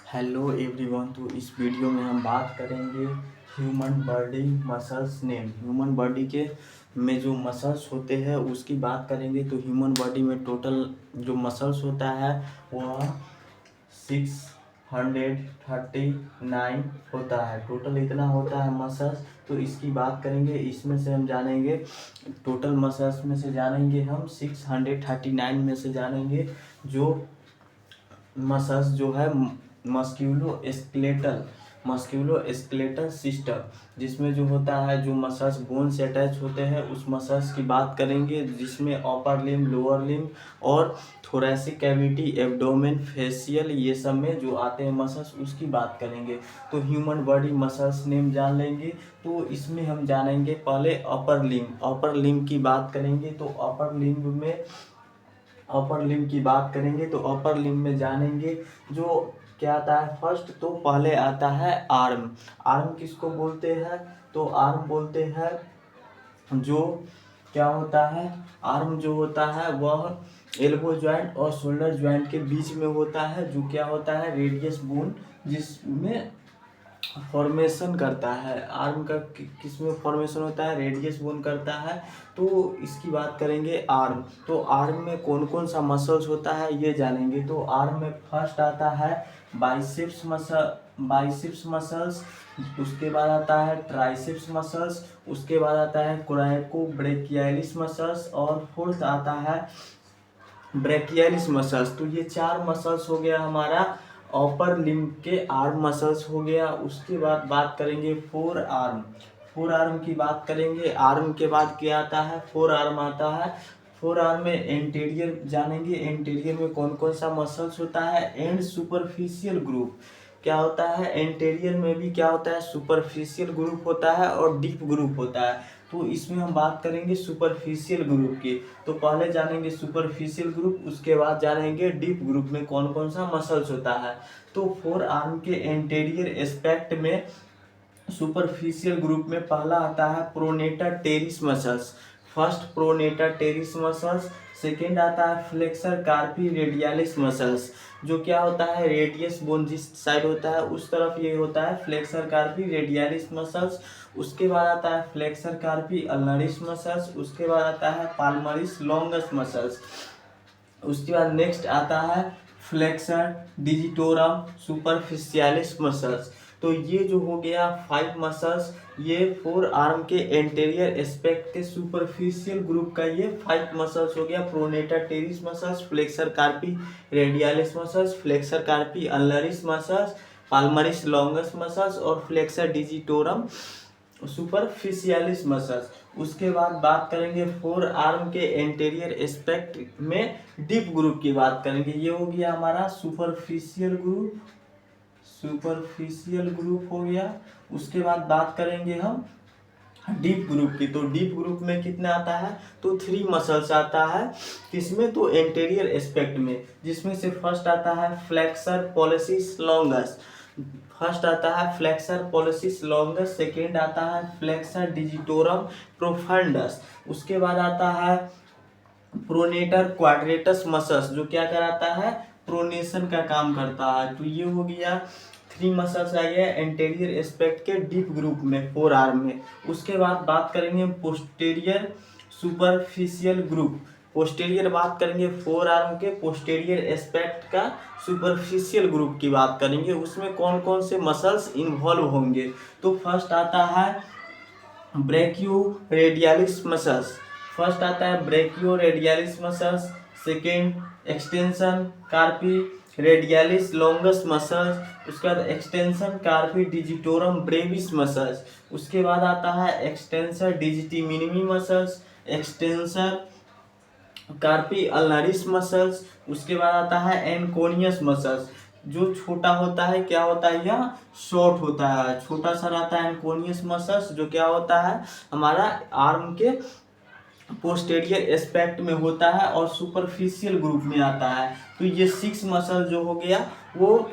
Hello everyone. तो इस video में हम बात करेंगे human body muscles name. Human body के में जो मसल्स होते हैं उसकी बात करेंगे। तो ह्यूमन बॉडी में टोटल जो मसल्स होता है वह 639 होता है। टोटल इतना होता है मसल्स। तो इसकी बात करेंगे, इसमें से हम जानेंगे टोटल मसल्स में से जानेंगे हम 639 में से जानेंगे जो मसल्स जो है मस्क्यूलो सिस्टम, जिसमें जो होता है जो मसल्स बोन से अटैच होते हैं उस मसल्स की बात करेंगे, जिसमें अपर लिम्ब, लोअर लिम्ब और थोरैसिक कैविटी, एब्डोमेन, फेशियल, ये सब में जो आते हैं मसल्स उसकी बात करेंगे। तो ह्यूमन बॉडी मसल्स नेम जान लेंगे। तो इसमें हम जानेंगे पहले अपर लिम्ब की बात करेंगे। तो अपर लिम्ब की बात करेंगे तो अपर लिम्ब में जानेंगे जो क्या आता है। फर्स्ट तो पहले आता है आर्म। आर्म किसको बोलते हैं? तो आर्म बोलते हैं जो क्या होता है, आर्म जो होता है वह एल्बो जॉइंट और शोल्डर जॉइंट के बीच में होता है, जो क्या होता है रेडियस बोन, जिसमें फॉर्मेशन करता है। आर्म का किस में फॉर्मेशन होता है? रेडियस बोन करता है। तो इसकी बात करेंगे आर्म। तो आर्म में कौन कौन सा मसल्स होता है ये जानेंगे। तो आर्म में फर्स्ट आता है बाइसेप्स मसल्स, उसके बाद आता है ट्राइसेप्स मसल्स, उसके बाद आता है कोराकोब्रेकियालिस मसल्स और फोर्थ आता है ब्रेकियालिस मसल्स। तो ये चार मसल्स हो गया हमारा अपर लिम्ब के आर्म मसल्स हो गया। उसके बाद बात करेंगे फोर आर्म की बात करेंगे। आर्म के बाद क्या आता है? फोर आर्म आता है। फोर आर्म में एंटीरियर जानेंगे। एंटीरियर में कौन कौन सा मसल्स होता है? एंड सुपरफिशियल ग्रुप क्या होता है? एंटीरियर में भी क्या होता है? सुपरफिशियल ग्रुप होता है और डीप ग्रुप होता है। तो इसमें हम बात करेंगे सुपरफिशियल ग्रुप की। तो पहले जानेंगे सुपरफिशियल ग्रुप, उसके बाद जानेंगे डीप ग्रुप में कौन कौन सा मसल्स होता है। तो फोर आर्म के एंटीरियर एस्पेक्ट में सुपरफिशियल ग्रुप में पहला आता है pronator teres muscles. First pronator teres muscles. Second आता है फ्लेक्सर कार्पी रेडियालिस मसल्स, जो क्या होता है रेडियस बोन जिस साइड होता है उस तरफ ये होता है फ्लेक्सर कार्पी रेडियालिस मसल्स। उसके बाद आता है फ्लेक्सर कार्पी अल्नरिस मसल्स। उसके बाद आता है पाल्मरिस लॉन्गस मसल्स। उसके बाद नेक्स्ट आता है फ्लेक्सर डिजिटोरम सुपरफिशियालिस मसल्स। तो ये जो हो गया 5 मसल्स, ये फोर आर्म के एंटीरियर एस्पेक्ट के सुपरफिशियल ग्रुप का ये 5 मसल्स हो गया। Pronator teres muscles, flexor कार्पी radialis muscles, flexor कार्पी ulnaris muscles, पाल्मरिस longus muscles और फ्लेक्सर डिजिटोरम सुपरफिशियालिस मसल्स। उसके बाद बात करेंगे फोर आर्म के एंटीरियर एस्पेक्ट में डीप ग्रुप की बात करेंगे। ये हो गया हमारा सुपरफिशियल ग्रुप हो गया। उसके बाद बात करेंगे हम डीप ग्रुप की। तो डीप ग्रुप में कितना आता है? तो 3 मसल्स आता है। किसमें? तो एंटीरियर एस्पेक्ट में, जिसमें से फर्स्ट आता है फ्लेक्सर पॉलिसिस लॉन्गस। सेकेंड आता है फ्लेक्सर डिजिटोरम प्रोफंडस। उसके बाद आता है प्रोनेटर क्वाड्रेटस मसल्स, जो क्या कराता है? प्रोनेशन का काम करता है। तो ये हो गया 3 मसल्स आ गया एंटीरियर एस्पेक्ट के डीप ग्रुप में फोर आर्म में। उसके बाद बात करेंगे पोस्टीरियर सुपरफिशियल ग्रुप। पोस्टीरियर बात करेंगे फोर आर्म के पोस्टीरियर एस्पेक्ट का सुपरफिशियल ग्रुप की बात करेंगे। उसमें कौन कौन से मसल्स इन्वॉल्व होंगे? तो फर्स्ट आता है brachioradialis muscles. Second extension carpi radialis longus muscles. उसके बाद extension carpi digitorum brevis muscles. उसके बाद आता है extensor digiti minimi muscles, extensor carpi ulnaris muscles. उसके बाद आता है एनकोनियस मसल्स, जो छोटा होता है, क्या होता है, यह शॉर्ट होता है, छोटा सा रहता है एनकोनियस मसल्स, जो क्या होता है हमारा आर्म के पोस्टेरियर एस्पेक्ट में होता है और सुपरफिशियल ग्रुप में आता है। तो ये 6 मसल जो हो गया वो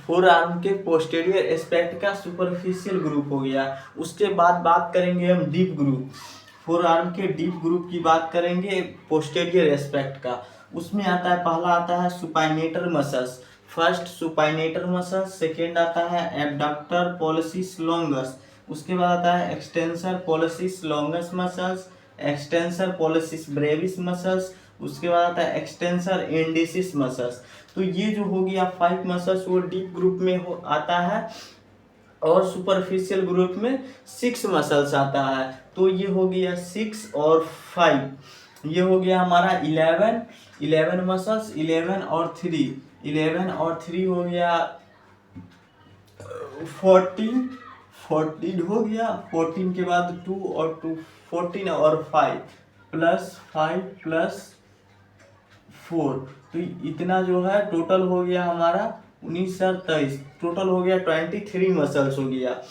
फोर आर्म के पोस्टेरियर एस्पेक्ट का सुपरफिशियल ग्रुप हो गया। उसके बाद बात करेंगे हम डीप ग्रुप। फोर आर्म के डीप ग्रुप की बात करेंगे पोस्टेरियर एस्पेक्ट का। उसमें आता है पहला आता है सुपाइनेटर मसल्स। फर्स्ट सुपाइनेटर मसल्स, सेकेंड आता है एबडक्टर पॉलिसिस लॉन्गस, उसके बाद आता है extensor pollicis longus muscles, extensor pollicis brevis muscles, उसके बाद आता है एक्सटेंसर इंडिसिस मसल्स। तो ये जो हो गया 5 मसल्स वो डीप ग्रुप में आता है और सुपरफिशियल ग्रुप में 6 मसल्स आता है। तो ये हो गया 6 और 5, ये हो गया हमारा 11 मसल्स, 11 और 3 हो गया 14 हो गया। 14 के बाद 2 और 2 14 और 5 प्लस 4, तो इतना जो है टोटल हो गया हमारा 19 और 23, टोटल हो गया 23 मसल्स हो गया,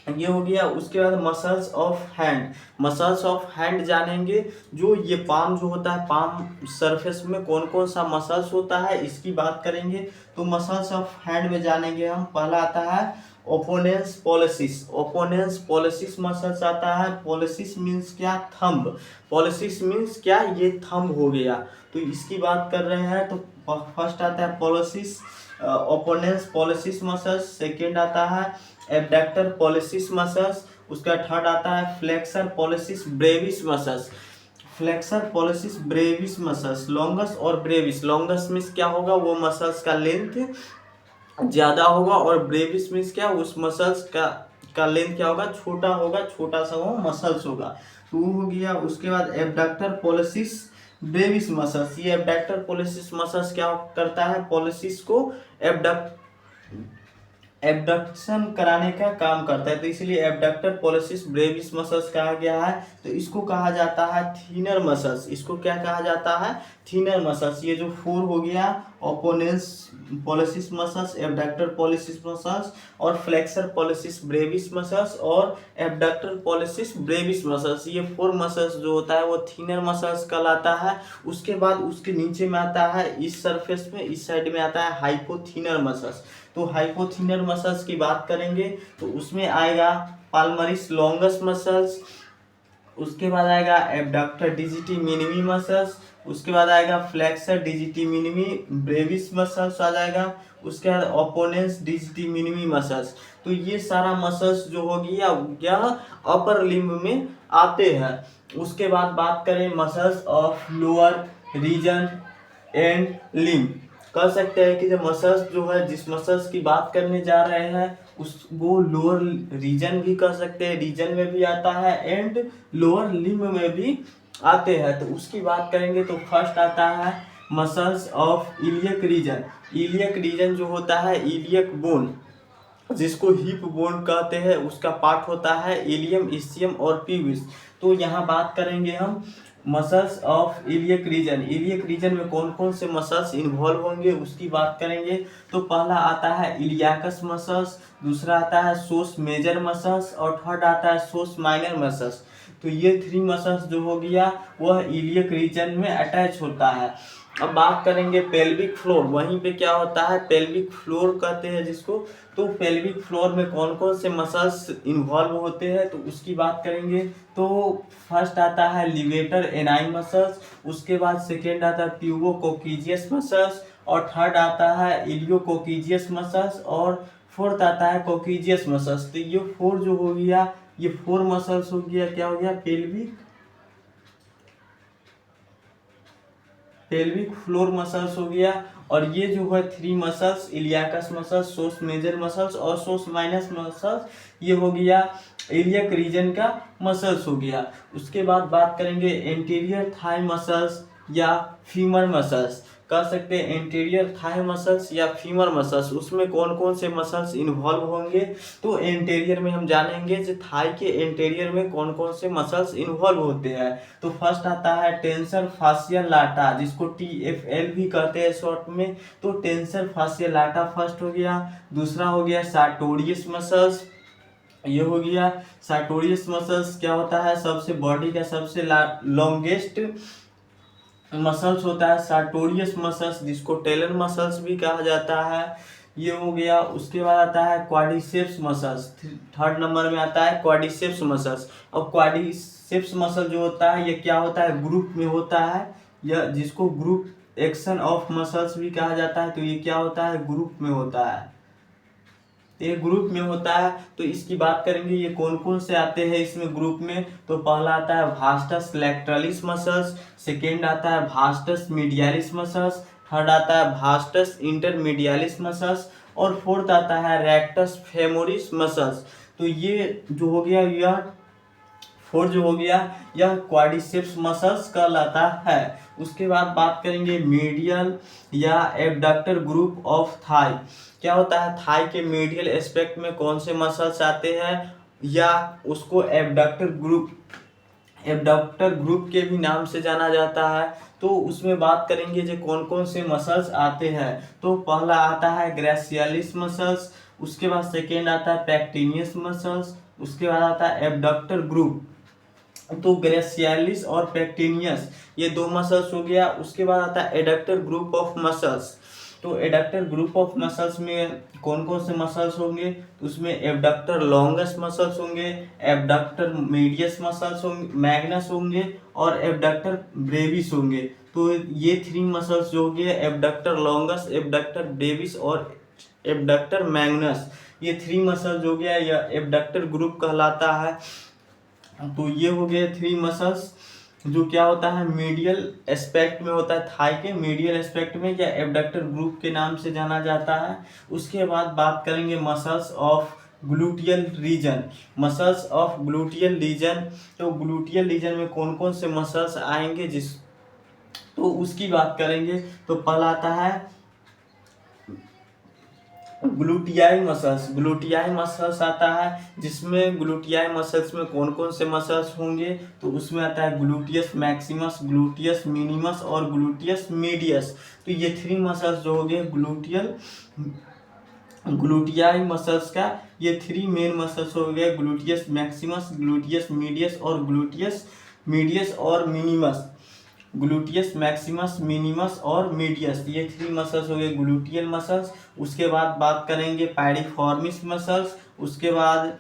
ये हो गया। उसके बाद मसल्स ऑफ हैंड जानेंगे। जो ये पाम जो होता है, पाम सरफेस में कौन कौन सा मसल्स होता है इसकी बात करेंगे। तो मसल्स ऑफ हैंड में जानेंगे हम, पहला आता है ओपोनेंस पॉलिसिस मसल्स आता है। पॉलिसिस मीन्स क्या, थंब, पॉलिसिस मीन्स क्या, ये थंब हो गया। तो इसकी बात कर रहे हैं। तो फर्स्ट आता है पॉलिसिस ओपोनेंस पॉलिसिस मसल्स, सेकेंड आता है एबडक्टर पॉलिसिस मसल्स, उसका थर्ड आता है flexor pollicis brevis muscles, longus और ब्रेविस। लॉन्गस मीन्स क्या होगा, वो मसल्स का लेंथ ज्यादा होगा, और ब्रेविस मीन्स क्या, उस मसल्स का लेंथ क्या होगा, छोटा होगा, छोटा सा वो मसल्स होगा। तो वो हो गया। उसके बाद एबडक्टर पॉलिसिस ब्रेविस मसल्स, ये एबडक्टर पॉलिसिस मसल्स क्या करता है, पॉलिसिस को एबडक्शन कराने का काम करता है, तो इसलिए एबडक्टर पॉलिसिस ब्रेविस मसल्स कहा गया है। तो इसको कहा जाता है थीनर मसल्स, इसको क्या कहा जाता है, थीनर मसल्स। ये जो 4 हो गया, opponens pollicis muscles, abductor pollicis muscles और फ्लेक्सर पॉलिसिस ब्रेविस मसल्स और एबडक्टर पॉलिसिस ब्रेविस मसल्स, ये 4 मसल्स जो होता है वो थीनर मसल्स कहलाता है। उसके बाद उसके नीचे में आता है, इस सरफेस में इस साइड में आता है हाइपोथीनर मसल्स। तो हाइपोथीनर मसल्स की बात करेंगे तो उसमें आएगा पाल्मरिस लॉन्गस मसल्स, उसके बाद आएगा एबडक्टर डिजिटी मिनिमी मसल्स, उसके बाद आएगा flexor digiti minimi brevis muscles आ जाएगा, उसके बाद ओपोनेंस डिजिटी मिनिमी मसल्स। तो ये सारा मसल्स जो हो गया क्या अपर लिम्ब में आते हैं। उसके बाद बात करें muscles of lower region and limb, कह सकते हैं कि जो मसल्स जो है, जिस मसल्स की बात करने जा रहे हैं उस वो लोअर रीजन भी कह सकते हैं, रीजन में भी आता है एंड लोअर लिम्ब में भी आते हैं। तो उसकी बात करेंगे तो फर्स्ट आता है मसल्स ऑफ इलियक रीजन जो होता है, इलियक बोन जिसको हिप बोन कहते हैं, उसका पार्ट होता है इलियम, इस्चियम और पीविस। तो यहाँ बात करेंगे हम मसल्स ऑफ इलियक रीजन में कौन कौन से मसल्स इन्वॉल्व होंगे उसकी बात करेंगे। तो पहला आता है इलियाकस मसल्स, दूसरा आता है सोस मेजर मसल्स और थर्ड आता है सोस माइनर मसल्स। तो ये 3 मसल्स जो हो गया वह इलियक रीजन में अटैच होता है। अब बात करेंगे पेल्विक फ्लोर, वहीं पे क्या होता है, पेल्विक फ्लोर कहते हैं जिसको। तो पेल्विक फ्लोर में कौन कौन से मसल्स इन्वॉल्व होते हैं तो उसकी बात करेंगे। तो फर्स्ट आता है लिवेटर एनाई मसल्स, उसके बाद सेकेंड आता है ट्यूबोकोकिजियस मसल्स और थर्ड आता है इलियोकोकिजियस मसल्स और फोर्थ आता है कोकिजियस मसल्स। तो ये 4 जो हो गया, ये 4 मसल्स हो गया, क्या हो गया, पेल्विक फ्लोर मसल्स हो गया। और ये जो है 3 मसल्स इलियाकस मसल्स, सोस मेजर मसल्स और सोस माइनस मसल्स, ये हो गया इलियक रीजन का मसल्स हो गया। उसके बाद बात करेंगे एंटीरियर थाई मसल्स या फीमर मसल्स, कह सकते हैं एंटीरियर थाई मसल्स या फीमर मसल्स, उसमें कौन कौन से मसल्स इन्वॉल्व होंगे। तो एंटीरियर में हम जानेंगे कि थाई के एंटीरियर में कौन कौन से मसल्स इन्वॉल्व होते हैं। तो फर्स्ट आता है टेंसर फाशियल लाटा, जिसको TFL भी कहते हैं शॉर्ट में। तो टेंसर फाशियल लाटा फर्स्ट हो गया। दूसरा हो गया सार्टोरियस मसल्स, ये हो गया सार्टोरियस मसल्स। क्या होता है, सबसे बॉडी का सबसे लॉन्गेस्ट मसल्स होता है सार्टोरियस मसल्स, जिसको टेलर मसल्स भी कहा जाता है, ये हो गया। उसके बाद आता है क्वाड्रिसेप्स मसल्स, थर्ड नंबर में आता है क्वाड्रिसेप्स मसल्स। और क्वाड्रिसेप्स मसल जो होता है ये क्या होता है, ग्रुप में होता है, यह जिसको ग्रुप एक्शन ऑफ मसल्स भी कहा जाता है। तो ये क्या होता है, ग्रुप में होता है, ये ग्रुप में होता है। तो इसकी बात करेंगे ये कौन कौन से आते हैं इसमें ग्रुप में। तो पहला आता है वास्टस लैटरलिस मसल्स, सेकेंड आता है वास्टस मीडियालिस मसल्स, थर्ड आता है वास्टस इंटरमीडियालिस मसल्स और फोर्थ आता है रेक्टस फेमोरिस मसल्स। तो ये जो हो गया, यह फोर जो हो गया, यह क्वाड्रिसेप्स मसल्स कहलाता है। उसके बाद बात करेंगे मीडियल या एब्डक्टर ग्रुप ऑफ थाई। क्या होता है, थाई के मीडियल एस्पेक्ट में कौन से मसल्स आते हैं, या उसको एब्डक्टर ग्रुप के भी नाम से जाना जाता है। तो उसमें बात करेंगे जो कौन कौन से मसल्स आते हैं। तो पहला आता है ग्रेशियलिस मसल्स, उसके बाद सेकेंड आता है पेक्टिनियस मसल्स, उसके बाद आता है एब्डक्टर ग्रुप। तो ग्रेशियलिस और पेक्टिनियस ये दो मसल्स हो गया। उसके बाद आता है एडक्टर ग्रुप ऑफ मसल्स। तो एडक्टर ग्रुप ऑफ मसल्स में कौन कौन से मसल्स होंगे, तो उसमें एब्डक्टर लॉन्गस मसल्स होंगे, एब्डक्टर मीडियस मसल्स होंगे, मैग्नस होंगे और एब्डक्टर ब्रेविस होंगे। तो ये थ्री मसल्स जो हो गए, एब्डक्टर लॉन्गस, एब्डक्टर ब्रेविस और एब्डक्टर मैग्नस, ये थ्री मसल जो गया यह एब्डक्टर ग्रुप कहलाता है। तो ये हो गए थ्री मसल्स जो क्या होता है मीडियल एस्पेक्ट में होता है, थाई के मीडियल एस्पेक्ट में, या एब्डक्टर ग्रुप के नाम से जाना जाता है। उसके बाद बात करेंगे muscles of gluteal region. Muscles of gluteal region, तो ग्लूटियल रीजन में कौन कौन से मसल्स आएंगे तो उसकी बात करेंगे। तो पहला आता है ग्लूटियाई मसल्स। ग्लूटियाई मसल्स आता है, जिसमें ग्लूटियाई मसल्स में कौन कौन से मसल्स होंगे, तो उसमें आता है ग्लूटियस मैक्सिमस, ग्लूटियस मिनिमस और ग्लूटियस मीडियस। तो ये थ्री मसल्स जो हो गए ग्लूटियाई मसल्स का, ये थ्री मेन मसल्स हो गए, ग्लूटियस मैक्सिमस, ग्लूटियस मीडियस और ग्लूटियस मीडियस और मिनिमस। ग्लूटियस मैक्सिमस, मिनिमस और मीडियस, ये थ्री मसल्स हो गए ग्लूटियल मसल्स। उसके बाद बात करेंगे पाइरिफॉर्मिस मसल्स, उसके बाद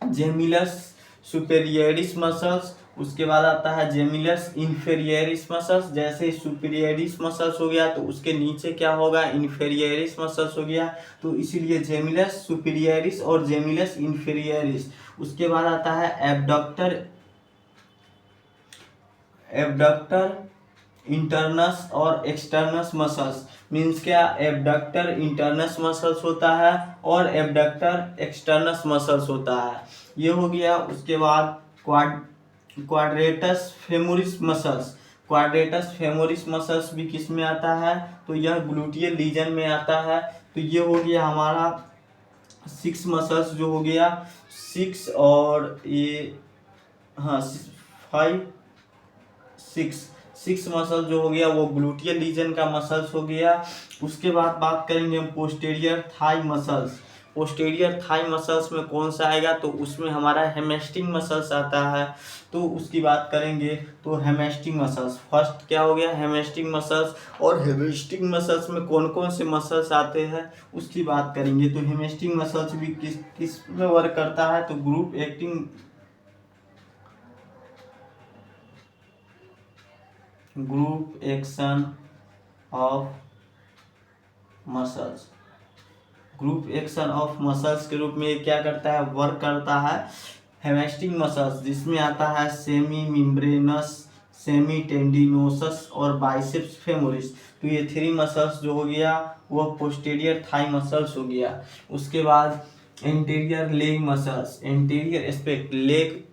जेमिलस सुपेरियरिस मसल्स, उसके बाद आता है जेमिलस इन्फेरियरिस मसल्स। जैसे सुपेरियरिस मसल्स हो गया तो उसके नीचे क्या होगा, इन्फेरियरिस मसल्स हो गया, तो इसीलिए जेमिलस सुपेरियरिस और जेमिलस इन्फेरियरिस। उसके बाद आता है एब्डक्टर इंटरनस और एक्सटर्नस मसल्स। मीन्स क्या, एब्डक्टर इंटरनस मसल्स होता है और एब्डक्टर एक्सटर्नस मसल्स होता है, ये हो गया। उसके बाद quadratus femoris muscles. Quadratus femoris muscles भी किस में आता है, तो यह ग्लूटियल रीजन में आता है। तो ये हो गया हमारा सिक्स मसल्स जो हो गया, सिक्स और ये हाँ सिक्स मसल जो हो गया वो ग्लूटियल रीजन का मसल्स हो गया। उसके बाद बात करेंगे हम posterior thigh muscles. Posterior thigh muscles में कौन सा आएगा, तो उसमें हमारा हैमस्ट्रिंग मसल्स आता है। तो उसकी बात करेंगे तो हैमस्ट्रिंग मसल्स फर्स्ट क्या हो गया, हैमस्ट्रिंग मसल्स। और हैमस्ट्रिंग मसल्स में कौन कौन से मसल्स आते हैं उसकी बात करेंगे। तो हैमस्ट्रिंग मसल्स भी किस में वर्क करता है, तो group action of muscles. Group action of muscles के रूप में ये क्या करता है, वर्क करता है। हैमस्ट्रिंग मसल्स जिसमें आता है सेमी मेम्ब्रेनस, सेमी टेंडिनोसस और बाइसेप्स फेमोरिस। तो ये थ्री मसल्स जो हो गया वो पोस्टीरियर थाई मसल्स हो गया। उसके बाद anterior leg muscles. Anterior aspect leg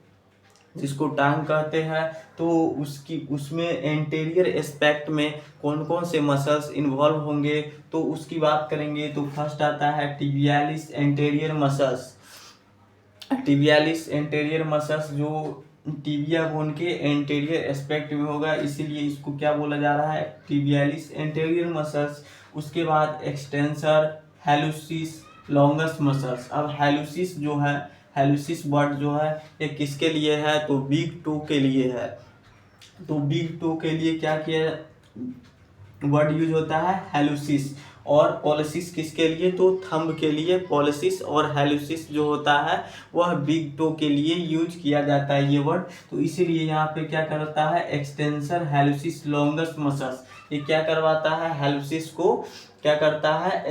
जिसको टांग कहते हैं, तो उसमें एंटीरियर एस्पेक्ट में कौन कौन से मसल्स इन्वॉल्व होंगे, तो उसकी बात करेंगे। तो फर्स्ट आता है tibialis anterior muscles. Tibialis anterior muscles जो टिबिया बोन के एंटीरियर एस्पेक्ट में होगा, इसीलिए इसको क्या बोला जा रहा है, टिबियालिस एंटीरियर मसल्स। उसके बाद एक्सटेंसर हैलुसिस लॉन्गस मसल्स। अब हैलुसिस जो है, हैलुसिस वर्ड जो है ये किसके लिए है, तो बिग टो के लिए है। तो बिग टो के लिए क्या किया वर्ड यूज होता है, हैलुसिस। और पॉलिसिस किसके लिए, तो थंब के लिए पॉलिसिस। और हैलुसिस जो होता है वह बिग टो के लिए यूज किया जाता है ये वर्ड। तो इसीलिए यहाँ पे क्या करता है, एक्सटेंसर हैलुसिस लॉन्गस मसल्स। ये क्या करवाता है, हेल्प्सिस को क्या करता है,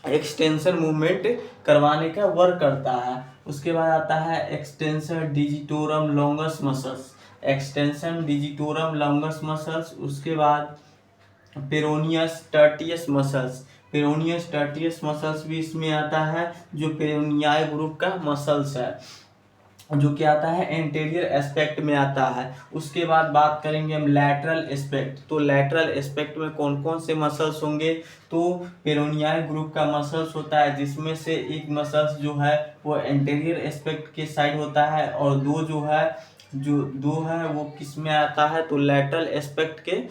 एक्सटेंशन मूवमेंट करवाने का वर्क करता है। उसके बाद आता है extension digitorum longus muscles, extension digitorum longus muscles. उसके बाद peroneus Tertius muscles, peroneus Tertius muscles भी इसमें आता है, जो पेरोनियाई ग्रुप का मसल्स है, जो क्या आता है, एंटीरियर एस्पेक्ट में आता है। उसके बाद बात करेंगे हम लैटरल एस्पेक्ट। तो लैटरल एस्पेक्ट में कौन कौन से मसल्स होंगे, तो पेरोनियाई ग्रुप का मसल्स होता है, जिसमें से एक मसल्स जो है वो एंटीरियर एस्पेक्ट के साइड होता है, और दो है वो किस में आता है, तो लैटरल एस्पेक्ट के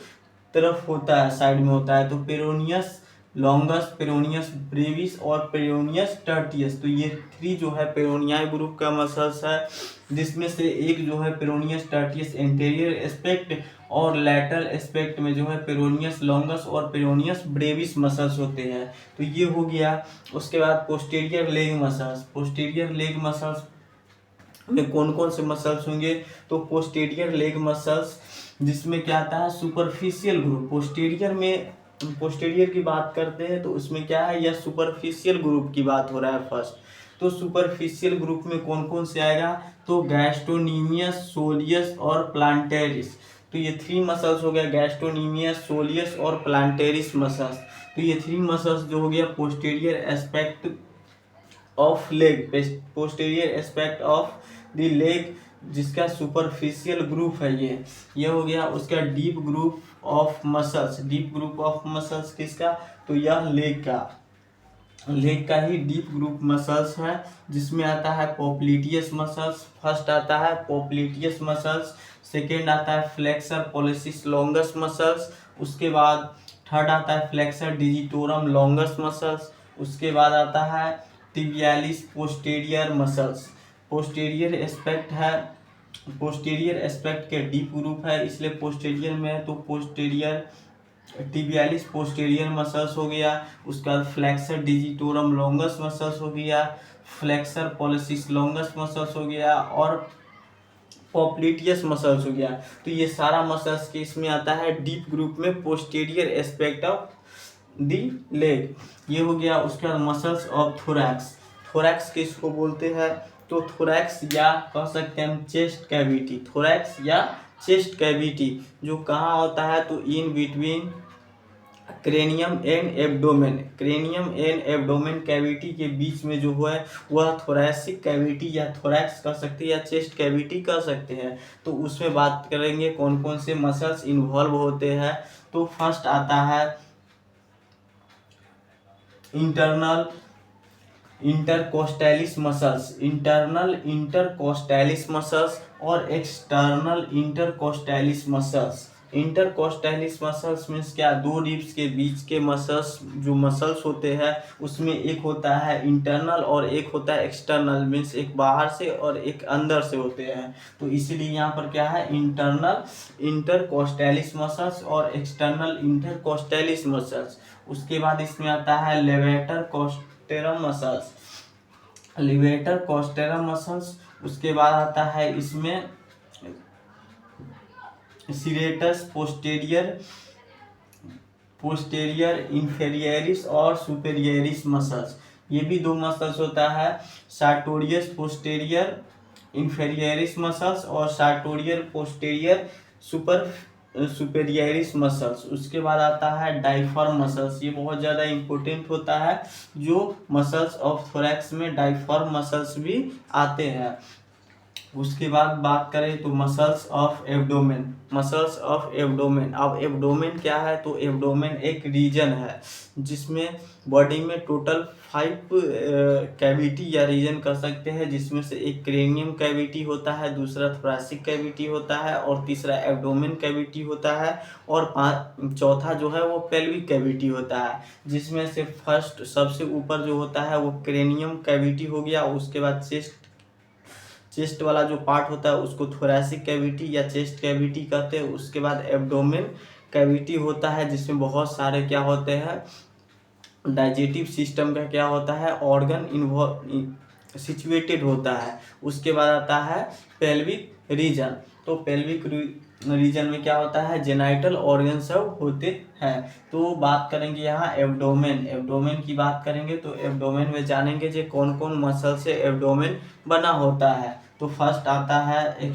तरफ होता है, साइड में होता है। तो पेरोनियस लॉन्गस, पेरोनियस ब्रेविस और पेरोनियस टर्टियस, तो ये 3 जो है पेरोनियाई ग्रुप का मसल्स है, जिसमें से एक जो है पेरोनियस टर्टियस एंटीरियर एस्पेक्ट, और लैटरल एस्पेक्ट में जो है पेरोनियस लॉन्गस और पेरोनियस ब्रेविस मसल्स होते हैं। तो ये हो गया। उसके बाद posterior leg muscles, posterior leg muscles में कौन कौन से मसल्स होंगे, तो पोस्टीरियर लेग मसल्स जिसमें क्या आता है, सुपरफिशियल ग्रुप, पोस्टीरियर की बात करते हैं तो उसमें क्या है, यह सुपरफिशियल ग्रुप की बात हो रहा है फर्स्ट। तो सुपरफिशियल ग्रुप में कौन कौन से आएगा, तो गैस्ट्रोनीमियस, सोलियस और प्लांटेरिस। तो ये 3 मसल्स हो गया, गैस्ट्रोनीमियस, सोलियस और प्लांटेरिस मसल्स। तो ये 3 मसल्स जो हो गया posterior aspect of leg, posterior aspect of the leg, जिसका सुपरफिशियल ग्रुप है ये हो गया। उसका deep group of muscles, deep group of muscles किसका, तो यह लेग का ही डीप ग्रुप मसल्स है, जिसमें आता है पोप्लिटियस मसल्स। फर्स्ट आता है पोप्लिटियस मसल्स, सेकेंड आता है फ्लेक्सर पोलिसिस लॉन्गस मसल्स, उसके बाद थर्ड आता है फ्लेक्सर डिजिटोरम लॉन्गस मसल्स, उसके बाद आता है tibialis posterior muscles. Posterior aspect है, पोस्टीरियर एस्पेक्ट के डीप ग्रुप है, इसलिए पोस्टीरियर में है, तो पोस्टीरियर टिबियालिस पोस्टीरियर मसल्स हो गया। उसका फ्लेक्सर डिजिटोरम लॉन्गस मसल्स हो गया, फ्लेक्सर पोलिसिस लॉन्गस मसल्स हो गया, और पोप्लिटियस मसल्स हो गया। तो ये सारा मसल्स के इसमें आता है डीप ग्रुप में, posterior aspect of the leg, ये हो गया। उसके बाद मसल्स ऑफ थोरैक्स, थोरैक्स किसको बोलते हैं, तो थोरैक्स या कह सकते हैं हम चेस्ट कैविटी, थोरैक्स या चेस्ट कैविटी जो कहाँ होता है, तो in between cranium and abdomen, cranium and abdomen cavity के बीच में जो है वह थोरैसिक कैविटी या थोरैक्स कह सकते हैं, या चेस्ट कैविटी कह सकते हैं। तो उसमें बात करेंगे कौन कौन से मसल्स इन्वॉल्व होते हैं। तो फर्स्ट आता है इंटरनल इंटरकोस्टैलिस मसल्स, इंटरनल इंटरकोस्टैलिस मसल्स और एक्सटर्नल इंटरकोस्टैलिस मसल्स। इंटरकोस्टैलिस मसल्स मीन्स क्या, 2 रिब्स के बीच के मसल्स, जो मसल्स होते हैं उसमें एक होता है इंटरनल और एक होता है एक्सटर्नल, मीन्स एक बाहर से और एक अंदर से होते हैं। तो इसीलिए यहाँ पर क्या है, इंटरनल इंटरकोस्टैलिस मसल्स और एक्सटर्नल इंटरकोस्टैलिस मसल्स। उसके बाद इसमें आता है लेवेटर कोस्टेरम मसल्स, लिवेटर कोस्टेरम मसल्स। उसके बाद आता है इसमें सीरेटस पोस्टेरियर, पोस्टेरियर इंफेरियरिस और सुपेरियरिस मसल्स, ये भी 2 मसल्स होता है, सार्टोरियस पोस्टेरियर इंफेरियरिस मसल्स और सार्टोरियर पोस्टेरियर सुपेरियरिस मसल्स। उसके बाद आता है डाइफॉर्म मसल्स, ये बहुत ज़्यादा इंपॉर्टेंट होता है, जो मसल्स ऑफ थोरैक्स में डाइफॉर्म मसल्स भी आते हैं। उसके बाद बात करें तो muscles of abdomen, muscles of abdomen. अब एब्डोमेन क्या है, तो एब्डोमेन एक रीजन है जिसमें बॉडी में टोटल 5 कैविटी या रीजन कर सकते हैं, जिसमें से एक क्रेनियम कैविटी होता है, दूसरा थोरैसिक कैविटी होता है, और तीसरा एब्डोमेन कैविटी होता है, और चौथा जो है वो पेल्विक कैविटी होता है, जिसमें से फर्स्ट सबसे ऊपर जो होता है वो क्रेनियम कैविटी हो गया। उसके बाद चेस्ट वाला जो पार्ट होता है उसको थोरैसिक कैविटी या चेस्ट कैविटी कहते हैं। उसके बाद एब्डोमेन कैविटी होता है, जिसमें बहुत सारे क्या होते हैं, डाइजेटिव सिस्टम का क्या होता है, ऑर्गन सिचुएटेड होता है। उसके बाद आता है पेल्विक रीजन, तो पेल्विक रीजन में क्या होता है, जेनाइटल ऑर्गन सब होते हैं। तो बात करेंगे यहाँ एब्डोमेन, एब्डोमेन की बात करेंगे तो एब्डोमेन में जानेंगे जो कौन कौन मसल से एब्डोमेन बना होता है। तो फर्स्ट आता है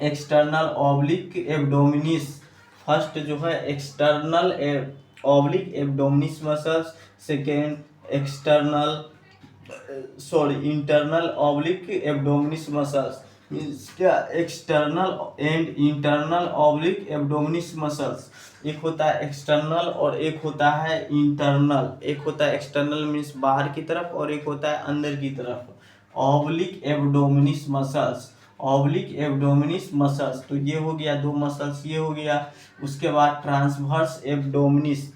एक्सटर्नल ऑब्लिक एब्डोमिनिस। फर्स्ट जो है external oblique abdominis muscles, second internal oblique abdominis muscles. क्या external and internal oblique abdominis muscles, एक होता है एक्सटर्नल और एक होता है इंटरनल। एक होता है एक्सटर्नल मीन्स बाहर की तरफ और एक होता है अंदर की तरफ। Oblique abdominis muscles, oblique abdominis muscles, तो ये हो गया दो मसल्स, ये हो गया। उसके बाद ट्रांसवर्स एब्डोमिनिस,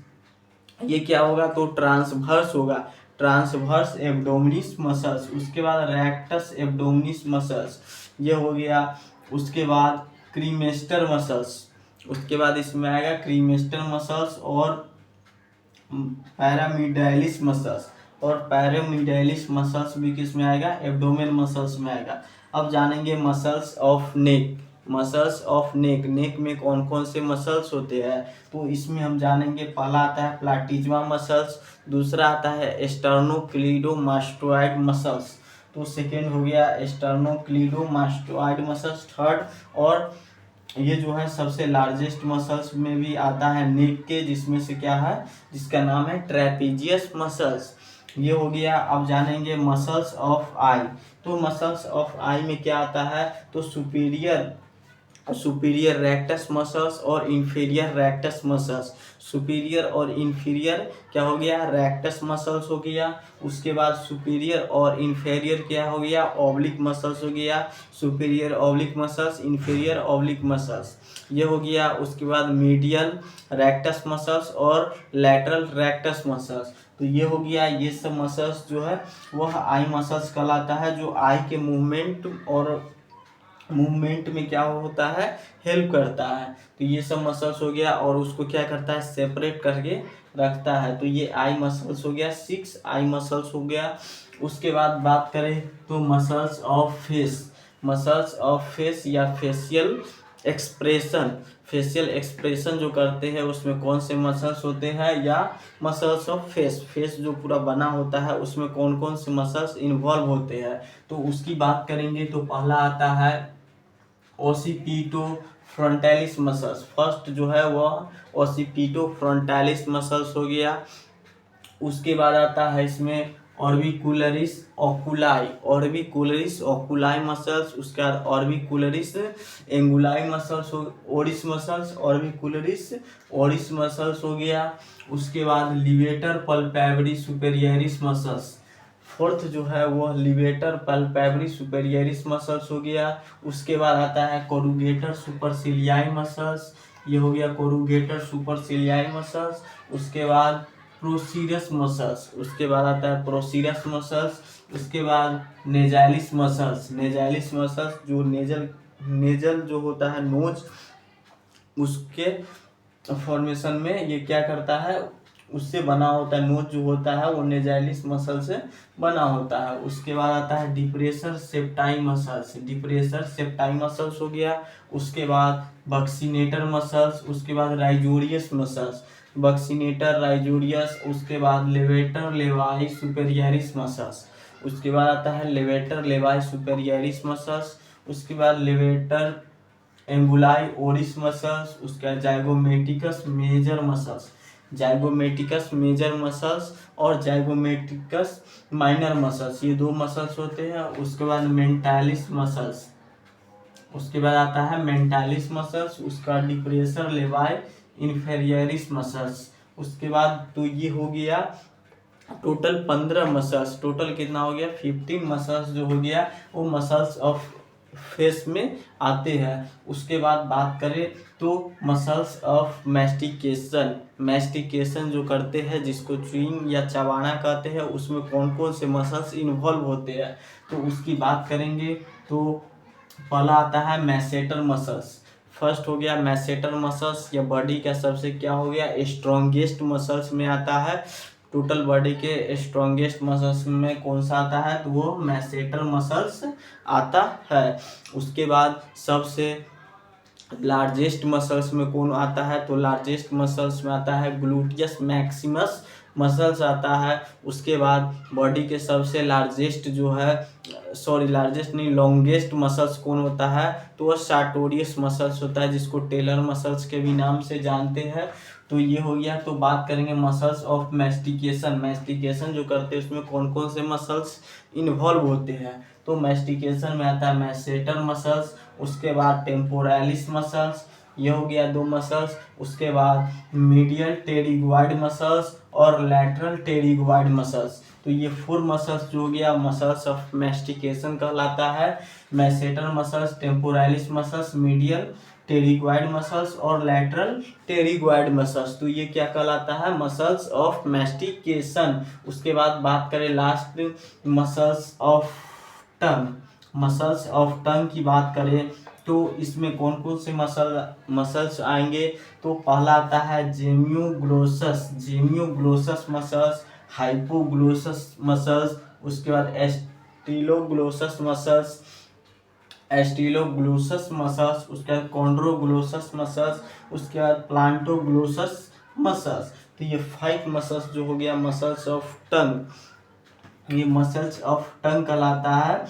ये क्या होगा तो ट्रांसवर्स होगा, ट्रांसवर्स एब्डोमिनिस मसल्स। उसके बाद रेक्टस एब्डोमिनिस मसल्स, ये हो गया। उसके बाद क्रीमेस्टर मसल्स, उसके बाद इसमें आएगा क्रीमेस्टर मसल्स और पैरामिडालिस मसल्स, और पैरामिडालिस मसल्स भी किस में आएगा, एब्डोमेन मसल्स में आएगा। अब जानेंगे muscles of neck, muscles of neck, neck में कौन कौन से मसल्स होते हैं। तो इसमें हम जानेंगे, पहला आता है प्लाटिज्मा मसल्स, दूसरा आता है स्टर्नोक्लीडोमास्टोइड मसल्स, तो सेकेंड हो गया स्टर्नोक्लीडोमास्टोइड मसल्स थर्ड। और ये जो है सबसे लार्जेस्ट मसल्स में भी आता है नेक के, जिसमें से क्या है, जिसका नाम है ट्रेपीजियस मसल्स, ये हो गया। अब जानेंगे मसल्स ऑफ आई, तो मसल्स ऑफ आई में क्या आता है तो सुपीरियर रेक्टस मसल्स और इंफीरियर रेक्टस मसल्स। सुपीरियर और इंफीरियर क्या हो गया, रेक्टस मसल्स हो गया। उसके बाद सुपीरियर और इंफीरियर क्या हो गया, ऑब्लिक मसल्स हो गया। Superior oblique muscles, inferior oblique muscles, ये हो गया। उसके बाद मीडियल रेक्टस मसल्स और लैटरल रेक्टस मसल्स, तो ये हो गया। ये सब मसल्स जो है वह आई मसल्स कहलाता है, जो आई के मूवमेंट में क्या होता है, हेल्प करता है। तो ये सब मसल्स हो गया, और उसको क्या करता है, सेपरेट करके रखता है। तो ये आई मसल्स हो गया, 6 आई मसल्स हो गया। उसके बाद बात करें तो muscles of face, muscles of face या फेशियल एक्सप्रेशन, फेशियल एक्सप्रेशन जो करते हैं उसमें कौन से मसल्स होते हैं, या मसल्स ऑफ फेस, फेस जो पूरा बना होता है उसमें कौन कौन से मसल्स इन्वॉल्व होते हैं, तो उसकी बात करेंगे। तो पहला आता है ओसिपिटो फ्रंटालिस मसल्स, फर्स्ट जो है वह ओसिपिटो फ्रंटालिस मसल्स हो गया। उसके बाद आता है इसमें ऑर्बिकुलरिस ओकुलाई, ऑर्बिकुलरिस ओकुलाई मसल्स। उसके बाद orbicularis एंगुलाई muscles, ओरिस muscles, orbicularis ओरिस muscles हो गया। उसके बाद लिवेटर पल्पेब्री सुपेरियरिस मसल्स, फोर्थ जो है वो लिवेटर पल्पेब्री सुपेरियरिस मसल्स हो गया। उसके बाद आता है कोरुगेटर सुपरसिलियाई मसल्स, ये हो गया कोरुगेटर सुपरसिलियाई मसल्स। उसके बाद प्रोसीरस मसल्स, उसके बाद आता है प्रोसीरस मसल्स। उसके बाद नेजालिस मसल्स, नेजालिस मसल्स जो नेजल जो होता है नोज, उसके फॉर्मेशन में ये क्या करता है, उससे बना होता है, नोज जो होता है वो नेजालिस मसल से बना होता है। उसके बाद आता है डिप्रेसर सेप्टाई मसल्स, डिप्रेसर सेप्टाई मसल्स हो गया। उसके बाद बक्सीनेटर मसल्स, उसके बाद राइजोरियस मसल्स, बक्सीनेटर राइजोरियस। उसके बाद लेवेटर लेवाई सुपेरियरिस मसल्स, उसके बाद आता है लेवेटर लेवाई सुपेरियरिस मसल्स। उसके बाद लेवेटर एंगुलाई ओरिस मसल्स। उसका जाइगोमेटिकस मेजर मसल्स, जाइगोमेटिकस मेजर मसल्स और जाइगोमेटिकस माइनर मसल्स, ये दो मसल्स होते हैं। उसके बाद मेंटालिस मसल्स, उसके बाद आता है मेंटालिस मसल्स। उसका डिप्रेसर लेवाई इन्फेरियरिस मसल्स। उसके बाद तो ये हो गया टोटल 15 मसल्स, टोटल कितना हो गया 15 मसल्स जो हो गया वो मसल्स ऑफ फेस में आते हैं। उसके बाद बात करें तो मसल्स ऑफ मैस्टिकेशन, मैस्टिकेशन जो करते हैं जिसको च्यूइंग या चबाना कहते हैं, उसमें कौन कौन से मसल्स इन्वॉल्व होते हैं तो उसकी बात करेंगे। तो पहला आता है मैसेटर मसल्स, फर्स्ट हो गया मैसेटर मसल्स, या बॉडी का सबसे क्या हो गया स्ट्रॉन्गेस्ट मसल्स में आता है। टोटल बॉडी के स्ट्रॉन्गेस्ट मसल्स में कौन सा आता है तो वो मैसेटर मसल्स आता है। उसके बाद सबसे लार्जेस्ट मसल्स में कौन आता है, तो लार्जेस्ट मसल्स में आता है ग्लूटियस मैक्सिमस मसल्स आता है। उसके बाद बॉडी के सबसे लार्जेस्ट जो है, सॉरी लार्जेस्ट नहीं, लॉन्गेस्ट मसल्स कौन होता है, तो वह सार्टोरियस मसल्स होता है, जिसको टेलर मसल्स के भी नाम से जानते हैं। तो ये हो गया। तो बात करेंगे मसल्स ऑफ मैस्टिकेशन। मैस्टिकेशन जो करते हैं उसमें कौन कौन से मसल्स इन्वॉल्व होते हैं, तो मैस्टिकेशन में आता है मैसेटर मसल्स, उसके बाद टेम्पोरालिस मसल्स, ये हो गया 2 मसल्स। उसके बाद मीडियल टेरिगोइड मसल्स और लैटरल टेरिगोइड मसल्स। तो ये 4 मसल्स जो हो गया मसल्स ऑफ मैस्टिकेशन कहलाता है। Masseter muscles, temporalis muscles, medial pterygoid muscles और लैटरल टेरिगोइड मसल्स। तो ये क्या कहलाता है, मसल्स ऑफ मैस्टिकेशन। उसके बाद बात करें last muscles of tongue. Muscles of tongue की बात करें तो इसमें कौन कौन से मसल्स आएंगे, तो पहला आता है जेमियोग्लोसस मसल्स, हाइपोग्लोसस मसल्स, उसके बाद एस्टिलोग्लोसस मसल्स, उसके बाद कॉन्ड्रोग्लोसस मसल्स, उसके बाद प्लांटोग्लोसस मसल्स। तो ये 5 मसल्स जो हो गया मसल्स ऑफ टंग, ये मसल्स ऑफ टंग कहलाता है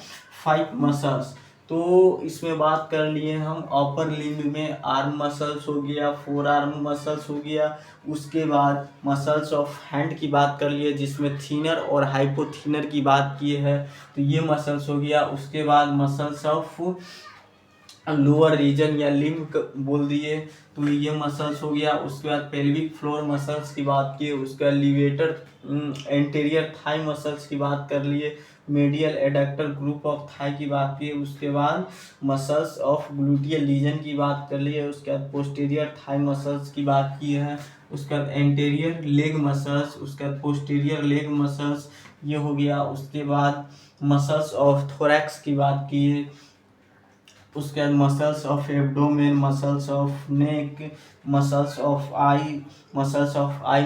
5 मसल्स। तो इसमें बात कर लिए हम अपर लिम्ब में आर्म मसल्स हो गया, 4 आर्म मसल्स हो गया। उसके बाद मसल्स ऑफ हैंड की बात कर लिए, जिसमें थिनर और हाइपोथिनर की बात किए हैं, तो ये मसल्स हो गया। उसके बाद मसल्स ऑफ लोअर रीजन या लिम्ब बोल दिए, तो ये मसल्स हो गया। उसके बाद पेल्विक फ्लोर मसल्स की बात की, उसके बाद लिवेटर एंटीरियर थाई मसल्स की बात कर लिए, medial adductor group of thigh की बात की, उसके बाद मसल्स ऑफ ग्लूटियल रीजन की बात कर लिए, उसके बाद पोस्टीरियर थाई मसल्स की बात की है, उसके बाद एंटीरियर लेग मसल्स, उसके बाद पोस्टीरियर लेग मसल्स, ये हो गया। उसके बाद मसल्स ऑफ थोरैक्स की बात की है, उसके बाद muscles of abdomen, muscles of neck, muscles of eye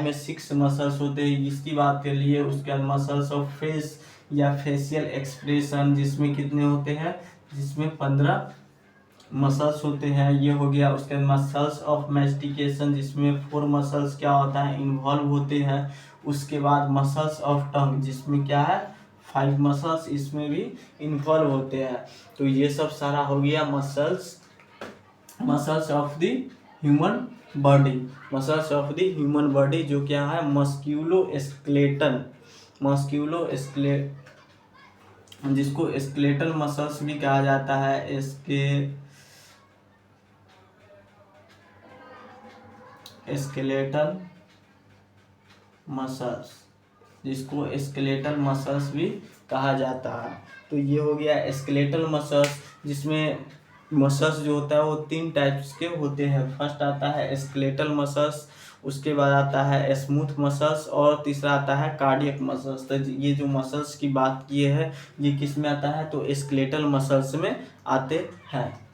में 6 मसल्स होते हैं, इसकी बात कर लिए। उसके बाद मसल्स ऑफ फेस या फेशियल एक्सप्रेशन, जिसमें कितने होते हैं, जिसमें 15 मसल्स होते हैं, ये हो गया। उसके बाद मसल्स ऑफ मैस्टिकेशन, जिसमें 4 मसल्स क्या होता है, इन्वॉल्व होते हैं। उसके बाद मसल्स ऑफ टंग, जिसमें क्या है 5 मसल्स इसमें भी इन्वॉल्व होते हैं। तो ये सब सारा हो गया muscles of the human body. Muscles of the human body जो क्या है, जिसको स्केलेटल मसल्स भी कहा जाता है, स्केलेटल मसल्स, जिसको स्केलेटल मसल्स भी कहा जाता है। तो ये हो गया स्केलेटल मसल्स, जिसमें मसल्स जो होता है वो 3 टाइप्स के होते हैं। फर्स्ट आता है स्केलेटल मसल्स, उसके बाद आता है स्मूथ मसल्स और तीसरा आता है कार्डियक मसल्स। तो ये जो मसल्स की बात किए हैं ये किस में आता है, तो स्केलेटल मसल्स में आते हैं।